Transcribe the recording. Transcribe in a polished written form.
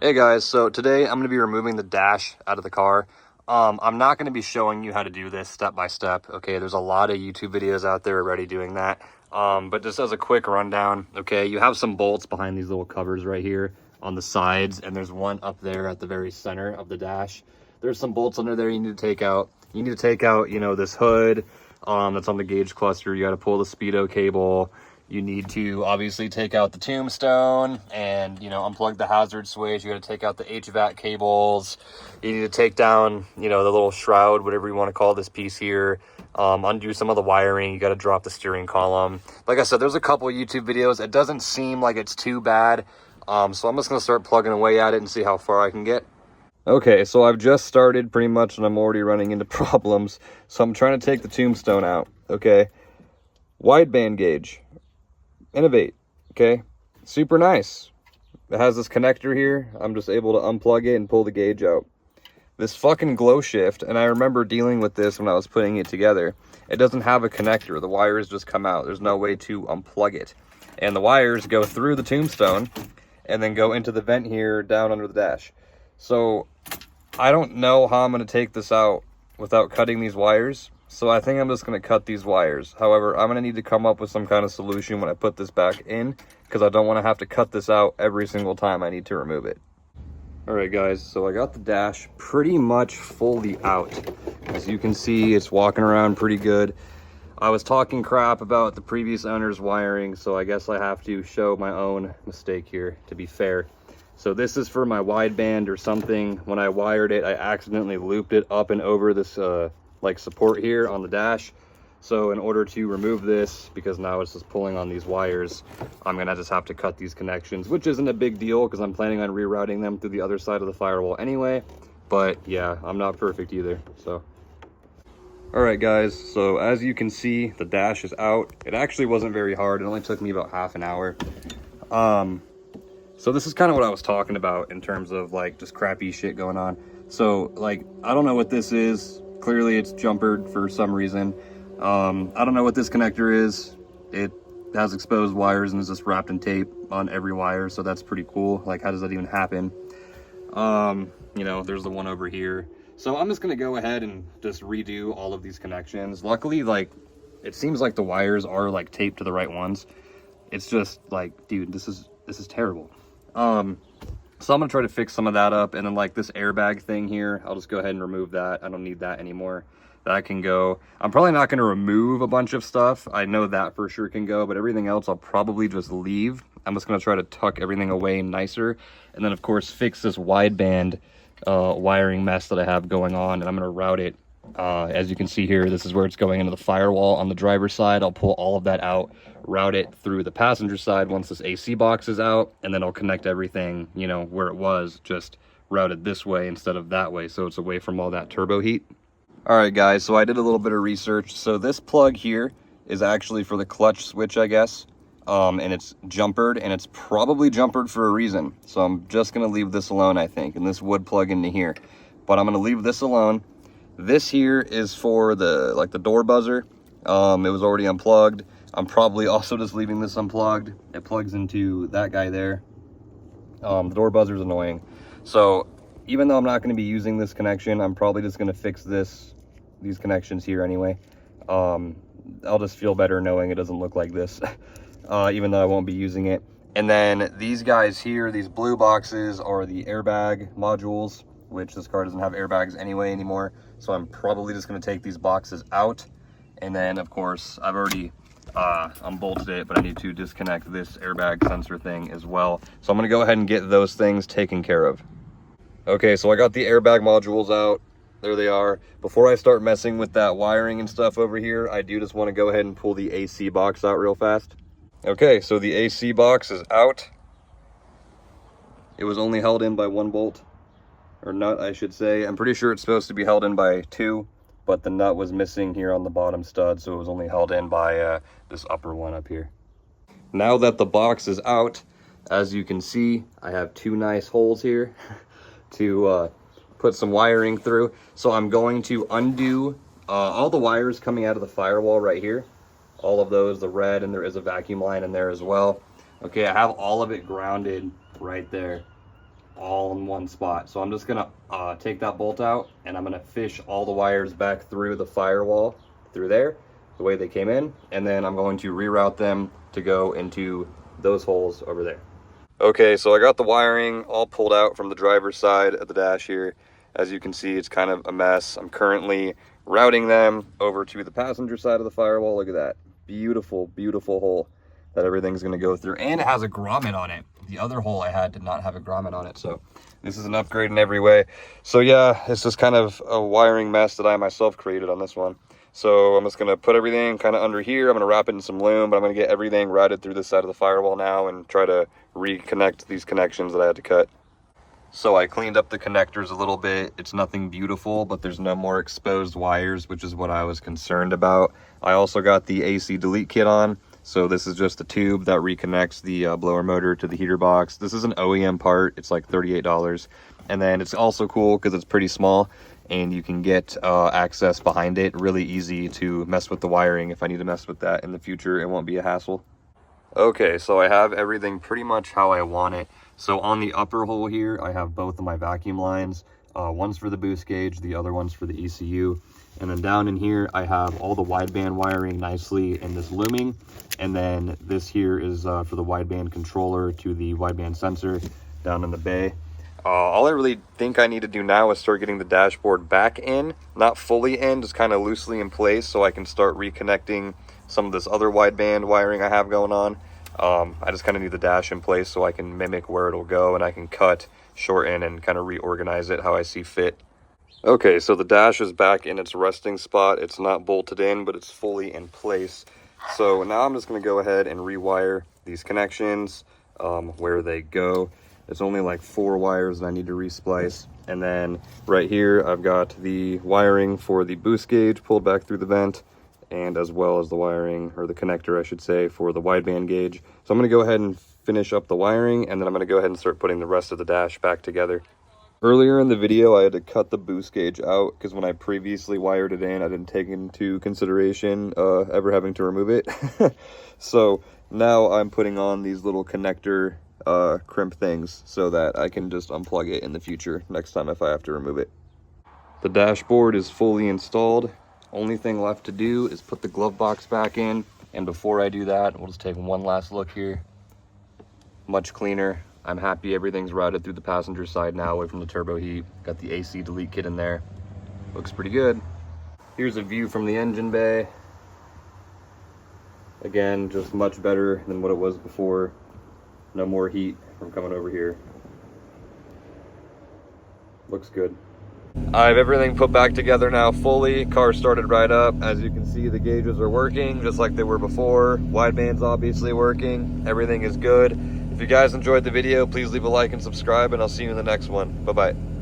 Hey guys, so today I'm going to be removing the dash out of the car. I'm not going to be showing you how to do this step by step, okay? There's a lot of YouTube videos out there already doing that. But just as a quick rundown, okay, you have some bolts behind these little covers right here on the sides, and there's one up there at the very center of the dash. There's some bolts under there you need to take out. You need to take out, you know, this hood that's on the gauge cluster. You got to pull the speedo cable. You need to obviously take out the tombstone and, you know, unplug the hazard switch. You got to take out the HVAC cables. You need to take down, you know, the little shroud, whatever you want to call this piece here. Undo some of the wiring. You got to drop the steering column. Like I said, there's a couple of YouTube videos. It doesn't seem like it's too bad. So I'm just going to start plugging away at it and see how far I can get. Okay, so I've just started pretty much and I'm already running into problems. So I'm trying to take the tombstone out, okay? Wideband gauge. Innovate, okay? Super nice. It has this connector here. I'm just able to unplug it and pull the gauge out. This fucking glow shift, and I remember dealing with this when I was putting it together. It doesn't have a connector. The wires just come out. There's no way to unplug it. And the wires go through the tombstone and then go into the vent here down under the dash. So I don't know how I'm going to take this out without cutting these wires. So I think I'm just going to cut these wires. However, I'm going to need to come up with some kind of solution when I put this back in, because I don't want to have to cut this out every single time I need to remove it. Alright guys, so I got the dash pretty much fully out. As you can see, it's walking around pretty good. I was talking crap about the previous owner's wiring, so I guess I have to show my own mistake here, to be fair. So this is for my wideband or something. When I wired it, I accidentally looped it up and over this like support here on the dash. So in order to remove this, because now it's just pulling on these wires, I'm gonna just have to cut these connections, which isn't a big deal because I'm planning on rerouting them through the other side of the firewall anyway. But yeah, I'm not perfect either, so. All right guys, so as you can see, the dash is out. It actually wasn't very hard. It only took me about half an hour. So this is kind of what I was talking about in terms of like just crappy shit going on. So like, I don't know what this is. Clearly it's jumpered for some reason. I don't know what this connector is. It has exposed wires and is just wrapped in tape on every wire. So that's pretty cool. Like, how does that even happen? You know, there's the one over here. So I'm just going to go ahead and just redo all of these connections. Luckily, like, it seems like the wires are like taped to the right ones. It's just like, dude, this is terrible. So I'm gonna try to fix some of that up, and then like this airbag thing here, I'll just go ahead and remove that. I don't need that anymore. That can go. I'm probably not gonna remove a bunch of stuff. I know that for sure can go, but everything else I'll probably just leave. I'm just gonna try to tuck everything away nicer, and then of course fix this wideband wiring mess that I have going on, and I'm gonna route it. As you can see here, this is where it's going into the firewall on the driver's side. I'll pull all of that out, route it through the passenger side once this AC box is out, and then I'll connect everything, you know, where it was, just routed this way instead of that way, so it's away from all that turbo heat. All right, guys, so I did a little bit of research. So this plug here is actually for the clutch switch, I guess, and it's jumpered, and it's probably jumpered for a reason. So I'm just gonna leave this alone, I think, and this would plug into here, but I'm gonna leave this alone. This here is for the like the door buzzer. It was already unplugged. I'm probably also just leaving this unplugged. It plugs into that guy there. The door buzzer is annoying. So even though I'm not going to be using this connection, I'm probably just going to fix these connections here anyway. I'll just feel better knowing it doesn't look like this, even though I won't be using it. And then these guys here, these blue boxes, are the airbag modules, which this car doesn't have airbags anymore. So I'm probably just going to take these boxes out. And then of course I've already unbolted it, but I need to disconnect this airbag sensor thing as well. So I'm going to go ahead and get those things taken care of. Okay, so I got the airbag modules out. There they are. Before I start messing with that wiring and stuff over here, I do just want to go ahead and pull the AC box out real fast. Okay, so the AC box is out. It was only held in by one bolt. Or nut, I should say. I'm pretty sure it's supposed to be held in by two, but the nut was missing here on the bottom stud, so it was only held in by this upper one up here. Now that the box is out, as you can see, I have two nice holes here to put some wiring through. So I'm going to undo all the wires coming out of the firewall right here. All of those, the red, and there is a vacuum line in there as well. Okay, I have all of it grounded right there. all in one spot. So I'm just gonna take that bolt out, and I'm gonna fish all the wires back through the firewall, through there, the way they came in, and then I'm going to reroute them to go into those holes over there. Okay, so I got the wiring all pulled out from the driver's side of the dash here. As you can see, it's kind of a mess. I'm currently routing them over to the passenger side of the firewall. Look at that. Beautiful, beautiful hole that everything's gonna go through. And it has a grommet on it. The other hole I had did not have a grommet on it, so this is an upgrade in every way. So yeah, it's just kind of a wiring mess that I myself created on this one. So I'm just gonna put everything kind of under here. I'm gonna wrap it in some loom, but I'm gonna get everything routed through this side of the firewall now and try to reconnect these connections that I had to cut. So I cleaned up the connectors a little bit. It's nothing beautiful, but there's no more exposed wires, which is what I was concerned about. I also got the AC delete kit on. So this is just a tube that reconnects the blower motor to the heater box. This is an OEM part. It's like $38. And then it's also cool because it's pretty small and you can get access behind it. Really easy to mess with the wiring. If I need to mess with that in the future, it won't be a hassle. Okay, so I have everything pretty much how I want it. So on the upper hole here, I have both of my vacuum lines. One's for the boost gauge, the other one's for the ECU. And then down in here, I have all the wideband wiring nicely in this looming. And then this here is for the wideband controller to the wideband sensor down in the bay. All I really think I need to do now is start getting the dashboard back in, not fully in, just kind of loosely in place so I can start reconnecting some of this other wideband wiring I have going on. I just kind of need the dash in place so I can mimic where it'll go and I can cut, shorten, and kind of reorganize it how I see fit. Okay, so the dash is back in its resting spot. It's not bolted in, but it's fully in place. So now I'm just going to go ahead and rewire these connections where they go. It's only like 4 wires that I need to resplice. And then right here, I've got the wiring for the boost gauge pulled back through the vent, and as well as the wiring, or the connector I should say, for the wideband gauge. So I'm gonna go ahead and finish up the wiring, and then I'm gonna go ahead and start putting the rest of the dash back together. Earlier in the video, I had to cut the boost gauge out because when I previously wired it in, I didn't take into consideration ever having to remove it. So now I'm putting on these little connector crimp things so that I can just unplug it in the future next time if I have to remove it. The dashboard is fully installed. Only thing left to do is put the glove box back in, and before I do that, we'll just take one last look here. Much cleaner. I'm happy everything's routed through the passenger side now, away from the turbo heat. Got the AC delete kit in there. Looks pretty good. Here's a view from the engine bay. Again, just much better than what it was before. No more heat from coming over here. Looks good. I have everything put back together now fully. Car started right up. As you can see, the gauges are working just like they were before. Wideband's obviously working. Everything is good. If you guys enjoyed the video, please leave a like and subscribe, and I'll see you in the next one. Bye-bye.